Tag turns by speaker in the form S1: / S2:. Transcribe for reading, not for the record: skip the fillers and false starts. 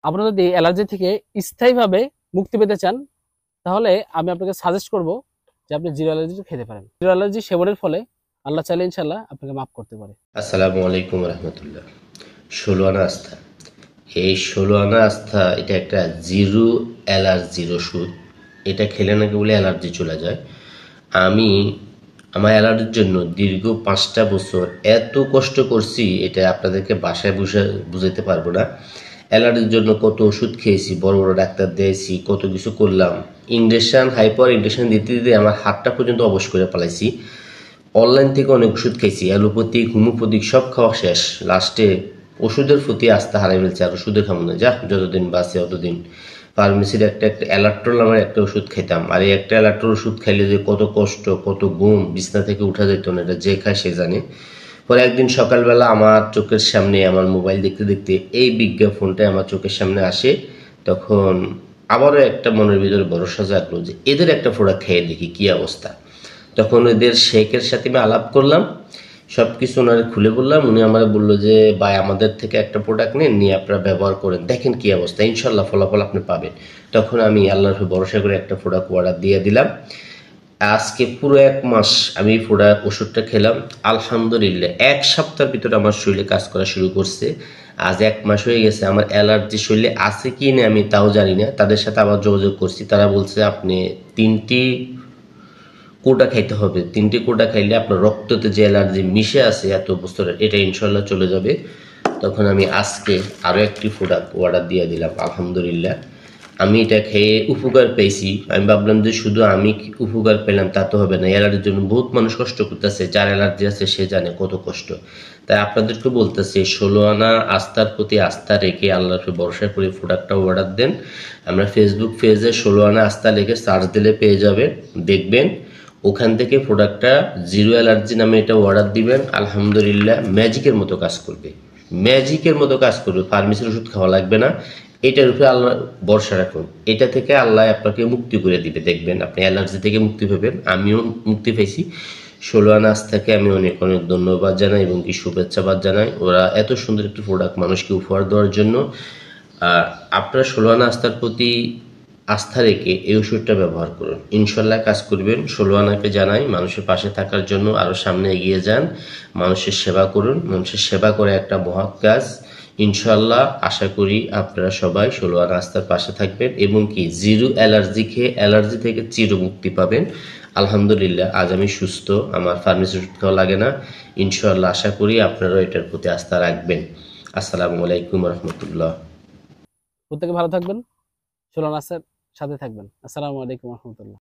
S1: আপনারা যদি অ্যালার্জি থেকে স্থায়ীভাবে মুক্তি পেতে চান, তাহলে আমি আপনাকে সাজেস্ট করব যে আপনি জিরো অ্যালার্জি খেতে পারেন। জিরো অ্যালার্জি সেবনের ফলে আল্লাহ চাইলে ইনশাল্লাহ আপনাকে মাফ করতে পারে।
S2: আসসালামু আলাইকুম রহমতুল্লাহ। ১৬ আনা আস্থা, এই ১৬ আনা আস্থা এটা একটা জিরো অ্যালার্জির ওষুধ। এটা খেলে নাকি বলে অ্যালার্জি চলে যায়। আমি আমার অ্যালার্জির জন্য দীর্ঘ ৫টা বছর এত কষ্ট করছি, এটা আপনাদেরকে বাসায় বসে বুঝাতে পারবো না। অ্যালার্জির জন্য কত ওষুধ খেয়েছি, বড় বড় ডাক্তার দিয়েছি, কত কিছু করলাম। ইনজেকশন, হাইপার ইনজেকশন দিতে দিতে আমার হাতটা পর্যন্ত অবশ করে ফেলাইছি। অনলাইন থেকে অনেক ওষুধ খাইছি, অ্যালোপ্যাথিক, হোমিওপ্যাথিক সব খাওয়া শেষ। লাস্টে ওষুধের প্রতি আস্থা হারাই ফেলছে, আর ওষুধে খাবো না, যা যতদিন বাঁচে অতদিন। ফার্মেসির একটা অ্যালাট্রল নামের একটা ওষুধ খাইতাম, আর এই একটা অ্যালাট্রল ওষুধ খাইলে যে কত কষ্ট, কত ঘুম, বিছনা থেকে উঠা যেত না, এটা যে খায় সে জানে। পরে একদিন সকালবেলা আমার চোখের সামনে, আমার মোবাইল দেখতে দেখতে এই বিজ্ঞাপনটা আমার চোখের সামনে আসে। তখন আবারও একটা মনের ভিতরে ভরসা জাগলো যে এদের একটা প্রোডাক্ট খেয়ে দেখি কি অবস্থা। তখন ওদের শেখের সাথে আমি আলাপ করলাম, সব কিছু ওনারে খুলে বললাম। উনি আমার বললো যে ভাই, আমাদের থেকে একটা প্রোডাক্ট নিন, নিয়ে আপনারা ব্যবহার করেন, দেখেন কি অবস্থা, ইনশাল্লাহ ফলাফল আপনি পাবেন। তখন আমি আল্লাহর উপর ভরসা করে একটা প্রোডাক্ট অর্ডার দিয়ে দিলাম। আজকে পুরো ১ মাস আমি প্রোডাক্ট ওষুধটা খেলাম। আলহামদুলিল্লাহ ১ সপ্তাহের ভিতরে আমার শরীরে কাজ করা শুরু করছে। আজ ১ মাস হয়ে গেছে। আমার অ্যালার্জি শরীরে আছে কি না আমি তাও জানি না। তাদের সাথে আবার যোগাযোগ করছি, তারা বলছে আপনি ৩টি কোটা খাইতে হবে, ৩টি কোটা খাইলে আপনার রক্ততে যে অ্যালার্জি মিশে আছে এত বছরের, এটা ইনশাল্লাহ চলে যাবে। তখন আমি আজকে আরও একটি প্রোডাক্ট অর্ডার দিয়ে দিলাম। আলহামদুলিল্লাহ আমি এটা খেয়ে উপকার পেয়েছি। আমি ভাবলাম যে শুধু আমি উপকার পেলাম তা তো হবে না, অ্যালার্জির জন্য বহুত মানুষ কষ্ট করতেছে, যার অ্যালার্জি আছে সে জানে কত কষ্ট। তাই আপনাদেরকে বলতেছি, ১৬ আনা আস্থার প্রতি আস্থা রেখে আল্লাহর উপর ভরসা করে প্রোডাক্টটা অর্ডার দেন। আমরা ফেসবুক পেজে ১৬ আনা আস্থা লিখে সার্চ দিলে পেয়ে যাবেন, দেখবেন। ওখান থেকে প্রোডাক্টটা জিরো অ্যালার্জি নামে এটা অর্ডার দিবেন। আলহামদুলিল্লাহ ম্যাজিকের মতো কাজ করবে, ম্যাজিকের মতো কাজ করবে। ফার্মেসির ওষুধ খাওয়া লাগবে না। এটার উপরে আল্লাহ ভরসা রাখুন, এটা থেকে আল্লাহ আপনাকে মুক্তি করে দিবে, দেখবেন আপনি অ্যালার্জি থেকে মুক্তি পাবেন। আমিও মুক্তি পেয়েছি। ১৬ আনা আস্থাকে আমি অনেক অনেক ধন্যবাদ জানাই এবং কি শুভেচ্ছাবাদ জানাই, ওরা এত সুন্দর একটি প্রোডাক্ট মানুষকে উপহার দেওয়ার জন্য। আর আপনারা ১৬ আনা আস্থার প্রতি আস্থা রেখে এই ওষুধটা ব্যবহার করুন, ইনশাল্লাহ কাজ করবেন। ১৬ আনাকে জানাই মানুষের পাশে থাকার জন্য আরও সামনে এগিয়ে যান, মানুষের সেবা করুন। মানুষের সেবা করে একটা মহৎ কাজ। ইনশাল্লাহ আশা করি আপনারা সবাই ১৬ আনা আস্থার পাশে থাকবেন এবং কি জিরো অ্যালার্জি খেয়ে অ্যালার্জি থেকে চির মুক্তি পাবেন। আলহামদুলিল্লাহ আজ আমি সুস্থ, আমার ফার্মেসি ওষুধ খাওয়া লাগে না। ইনশাল্লাহ আশা করি আপনারাও এটার প্রতি আস্থা রাখবেন। আসসালামু আলাইকুম রহমতুল্লাহ।
S1: প্রত্যেকে ভালো থাকবেন, ষোলো নাসের সাথে থাকবেন। আসসালামু আলাইকুম রহমতুল্লাহ।